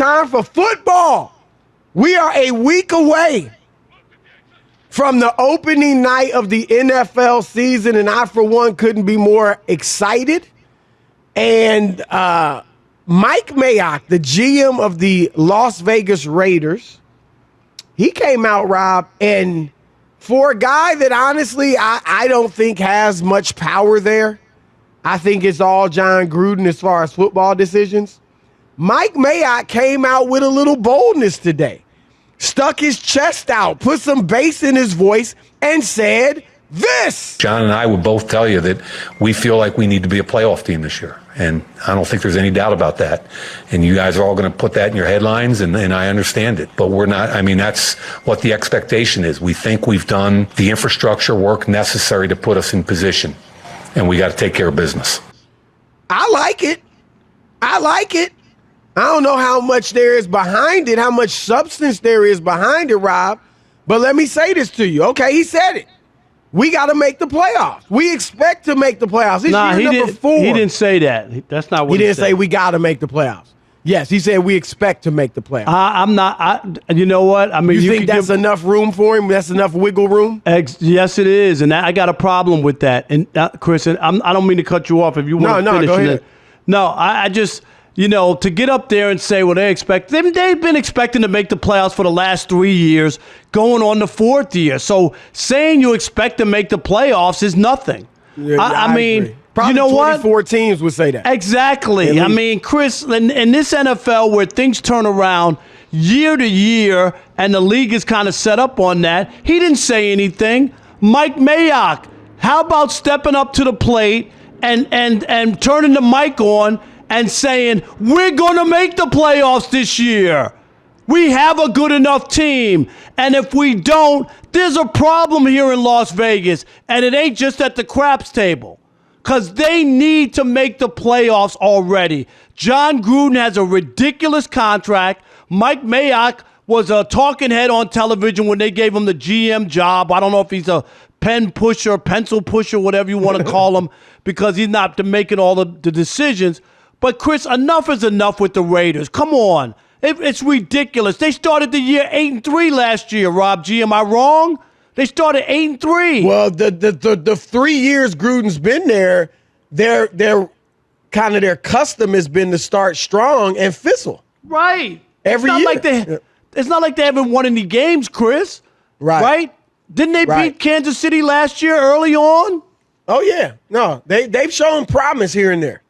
time for football. We are a week away from the opening night of the NFL season, and I, for one, couldn't be more excited. And Mike Mayock, the GM of the Las Vegas Raiders, he came out, Rob, and for a guy that honestly I don't think has much power there, I think it's all Jon Gruden as far as football decisions. Mike Mayock came out with a little boldness today, stuck his chest out, put some bass in his voice, and said this. John and I would both tell you that we feel like we need to be a playoff team this year. And I don't think there's any doubt about that. And you guys are all going to put that in your headlines, and I understand it. But we're not. I mean, that's what the expectation is. We think we've done the infrastructure work necessary to put us in position, and we got to take care of business. I like it. I don't know how much there is behind it, how much substance there is behind it, Rob. But let me say this to you. Okay, he said it. We got to make the playoffs. We expect to make the playoffs. This year number 4. He didn't say that. That's not what he didn't say we got to make the playoffs. Yes, he said we expect to make the playoffs. I'm not. You know what? I mean, you think that's enough room for him? That's enough wiggle room? Yes, it is, and I got a problem with that. And Chris, and I don't mean to cut you off if you want to finish. Go ahead. No, I just. To get up there and say, well, they've been expecting to make the playoffs for the last 3 years, going on the 4th year. So saying you expect to make the playoffs is nothing. Yeah, I mean, agree. Probably you know 24 what? teams would say that. Exactly. I mean, Chris, in this NFL where things turn around year to year and the league is kind of set up on that, he didn't say anything. Mike Mayock, how about stepping up to the plate and turning the mic on and saying, we're going to make the playoffs this year. We have a good enough team. And if we don't, there's a problem here in Las Vegas. And it ain't just at the craps table. Because they need to make the playoffs already. Jon Gruden has a ridiculous contract. Mike Mayock was a talking head on television when they gave him the GM job. I don't know if he's a pen pusher, pencil pusher, whatever you want to call him, because he's not making all the decisions. But, Chris, enough is enough with the Raiders. Come on. It's ridiculous. They started the year 8-3 last year, Rob G. Am I wrong? They started 8-3. Well, the 3 years Gruden's been there, their custom has been to start strong and fizzle. Right. Every year. It's not like they haven't won any games, Chris. Right? Didn't they beat Kansas City last year early on? Oh, yeah. No, they've shown promise here and there.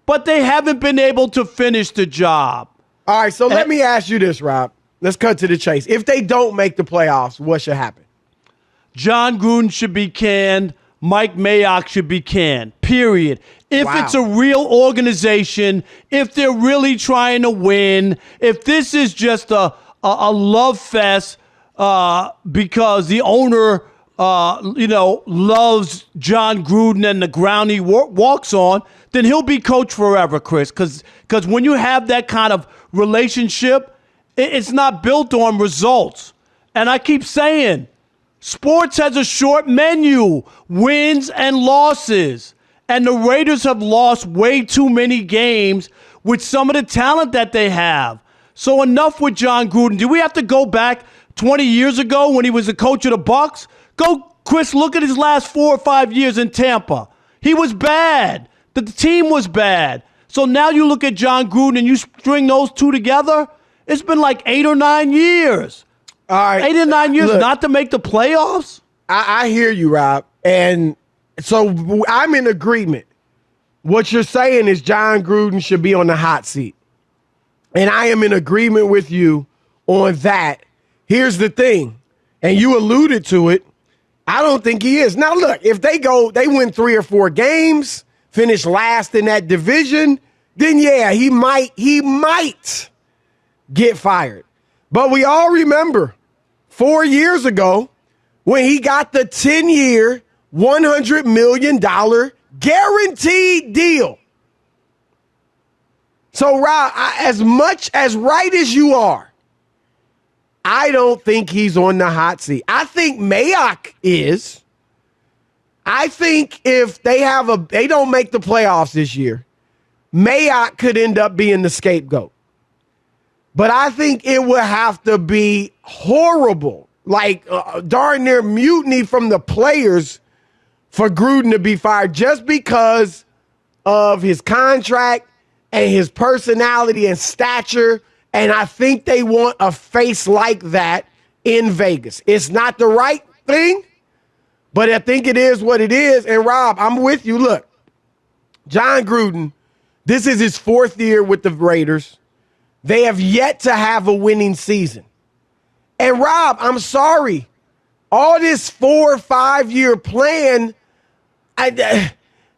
But they haven't been able to finish the job. All right, so let me ask you this, Rob. Let's cut to the chase. If they don't make the playoffs, what should happen? Jon Gruden should be canned. Mike Mayock should be canned, period. If it's a real organization, if they're really trying to win, if this is just a love fest because the owner loves Jon Gruden and the ground he walks on, then he'll be coach forever, Chris. Because when you have that kind of relationship, it's not built on results. And I keep saying, sports has a short menu, wins and losses. And the Raiders have lost way too many games with some of the talent that they have. So enough with Jon Gruden. Do we have to go back 20 years ago when he was the coach of the Bucs? Go, Chris, look at his last 4 or 5 years in Tampa. He was bad. The team was bad. So now you look at Jon Gruden and you string those two together, it's been like 8 or 9 years. All right. 8 or 9 years not to make the playoffs? I hear you, Rob. And so I'm in agreement. What you're saying is Jon Gruden should be on the hot seat. And I am in agreement with you on that. Here's the thing, and you alluded to it, I don't think he is. Now, look, if they win 3 or 4 games, finish last in that division, then yeah, he might get fired. But we all remember 4 years ago when he got the 10-year, $100 million guaranteed deal. So, Rob, as much as right as you are, I don't think he's on the hot seat. I think Mayock is. I think if they don't make the playoffs this year, Mayock could end up being the scapegoat. But I think it would have to be horrible, like darn near mutiny from the players for Gruden to be fired just because of his contract and his personality and stature. And I think they want a face like that in Vegas. It's not the right thing, but I think it is what it is. And Rob, I'm with you. Look, Jon Gruden, this is his 4th year with the Raiders. They have yet to have a winning season. And Rob, I'm sorry. All this 4 or 5 year plan,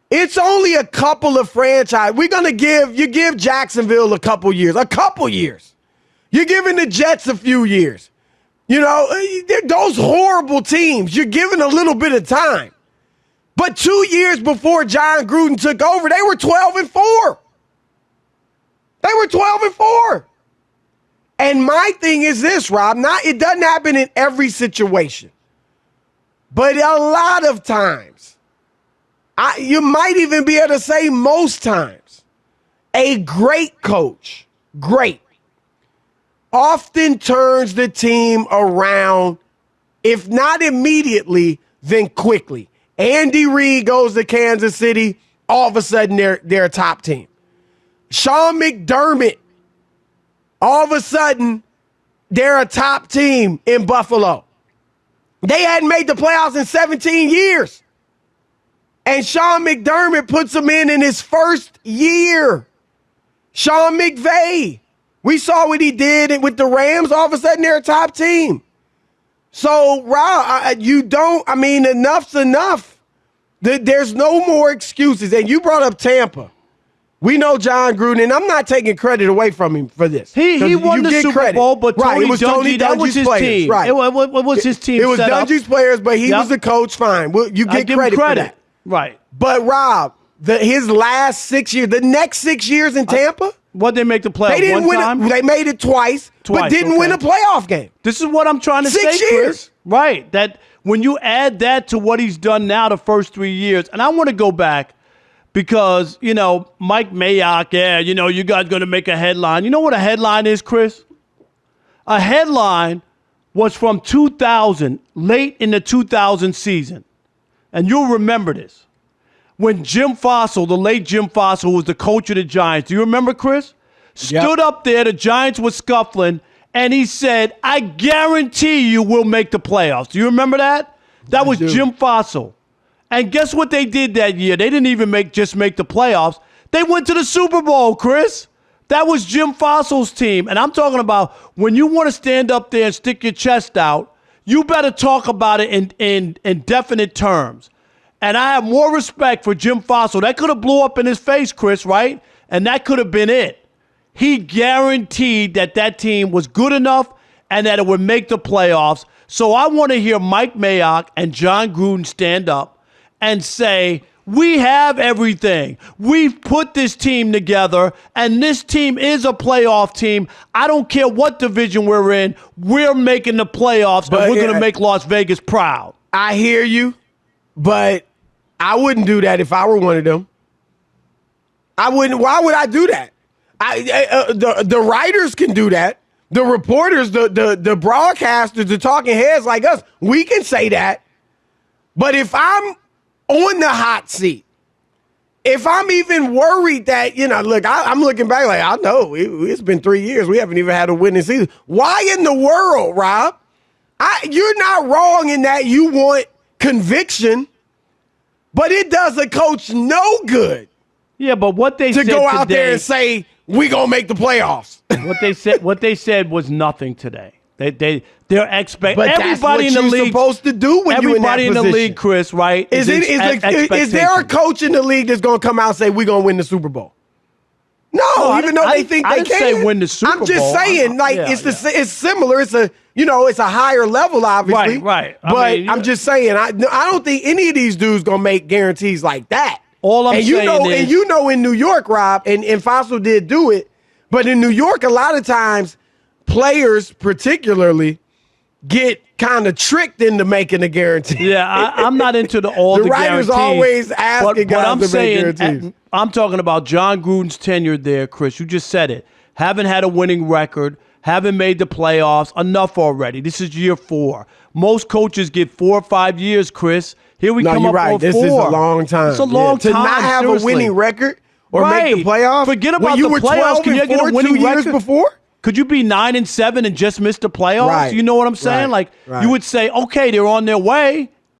it's only a couple of franchises. We're going to give Jacksonville a couple years. You're giving the Jets a few years. You know, those horrible teams, you're giving a little bit of time. But 2 years before Jon Gruden took over, they were 12-4. They were 12-4. And my thing is this, Rob, it doesn't happen in every situation. But a lot of times, you might even be able to say most times, a great coach, often turns the team around, if not immediately, then quickly. Andy Reid goes to Kansas City, all of a sudden they're a top team. Sean McDermott, all of a sudden, they're a top team in Buffalo. They hadn't made the playoffs in 17 years. And Sean McDermott puts them in his first year. Sean McVay, we saw what he did with the Rams. All of a sudden, they're a top team. So, Rob, enough's enough. There's no more excuses. And you brought up Tampa. We know Jon Gruden, and I'm not taking credit away from him for this. He won the Super Bowl, but Tony Dungy, that was his team. Right. It was his team. It was Dungy's players, but he was the coach. Fine. Well, you get credit for that. Right. But Rob, his last 6 years, the next 6 years in Tampa, what they make the playoffs? They didn't win. They made it twice, but didn't win a playoff game. This is what I'm trying to say, 6 years. Chris. Right. That when you add that to what he's done now the first 3 years, and I want to go back. Because, Mike Mayock, you guys going to make a headline. You know what a headline is, Chris? A headline was from 2000, late in the 2000 season. And you'll remember this. When Jim Fossil, the late Jim Fossil, was the coach of the Giants. Do you remember, Chris? Stood up there, the Giants were scuffling, and he said, I guarantee you we'll make the playoffs. Do you remember that? That was Jim Fossil. And guess what they did that year? They didn't even just make the playoffs. They went to the Super Bowl, Chris. That was Jim Fossil's team. And I'm talking about when you want to stand up there and stick your chest out, you better talk about it in definite terms. And I have more respect for Jim Fossil. That could have blew up in his face, Chris, right? And that could have been it. He guaranteed that team was good enough and that it would make the playoffs. So I want to hear Mike Mayock and Jon Gruden stand up and say, we have everything. We've put this team together, and this team is a playoff team. I don't care what division we're in. We're making the playoffs, and we're going to make Las Vegas proud. I hear you, but I wouldn't do that if I were one of them. I wouldn't. Why would I do that? The writers can do that. The reporters, the broadcasters, the talking heads like us, we can say that. But if I'm on the hot seat, if I'm even worried that, look, I'm looking back like, I know it's been 3 years. We haven't even had a winning season. Why in the world, Rob? You're not wrong in that you want conviction, but it does a coach no good. Yeah, but what they to said go out today, there and say, we going to make the playoffs. What they said was nothing today. They're expecting everybody in the league. Supposed to do when you in that position. Everybody in the league, Chris, right? Is there a coach in the league that's going to come out and say we're going to win the Super Bowl? No, even though they think they can. Say win the Super Bowl. I'm just saying, it's similar. It's a higher level, obviously. Right. I'm just saying, I don't think any of these dudes going to make guarantees like that. All I'm saying is, and in New York, Rob, and Fossil did do it, but in New York, a lot of times players, particularly, get kind of tricked into making a guarantee. Yeah, I'm not into the writers guarantees. Always asking guys to make guarantees. I'm talking about Jon Gruden's tenure there, Chris. You just said it. Haven't had a winning record. haven't made the playoffs. Enough already. This is year 4. Most coaches get 4 or 5 years, Chris. Here we come you're up right. on This 4. is a long time. It's a long To time. not have seriously. a winning record or make the playoffs. Forget when about you the were playoffs. 12 Can you and get a 4 winning 2 years record? before? Could you be 9 and 7 and just miss the playoffs? Right. You know what I'm saying? Right. You would say, okay, they're on their way.